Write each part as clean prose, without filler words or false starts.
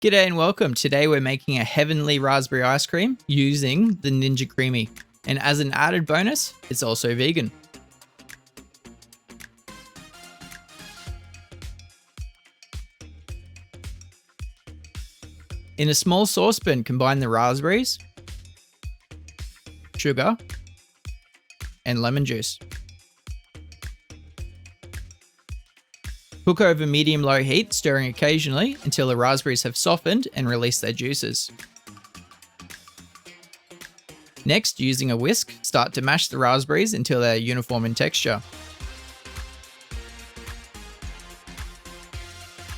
G'day and welcome. Today we're making a heavenly raspberry ice cream using the Ninja Creami. And as an added bonus, it's also vegan. In a small saucepan, combine the raspberries, sugar, and lemon juice. Cook over medium-low heat, stirring occasionally until the raspberries have softened and released their juices. Next, using a whisk, start to mash the raspberries until they are uniform in texture.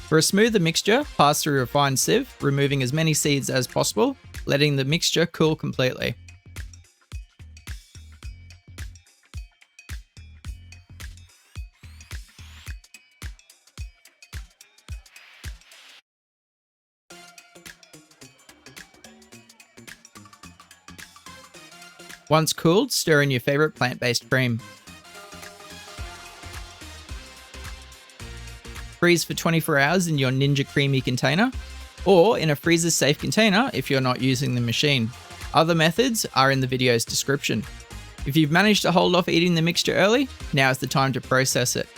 For a smoother mixture, pass through a fine sieve, removing as many seeds as possible, letting the mixture cool completely. Once cooled, stir in your favorite plant-based cream. Freeze for 24 hours in your Ninja Creami container, or in a freezer-safe container if you're not using the machine. Other methods are in the video's description. If you've managed to hold off eating the mixture early, now is the time to process it.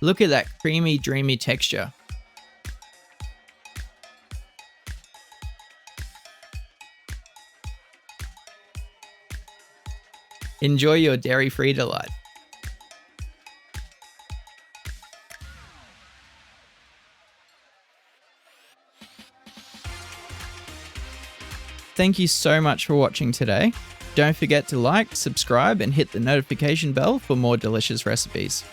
Look at that creamy, dreamy texture. Enjoy your dairy-free delight. Thank you so much for watching today. Don't forget to like, subscribe, and hit the notification bell for more delicious recipes.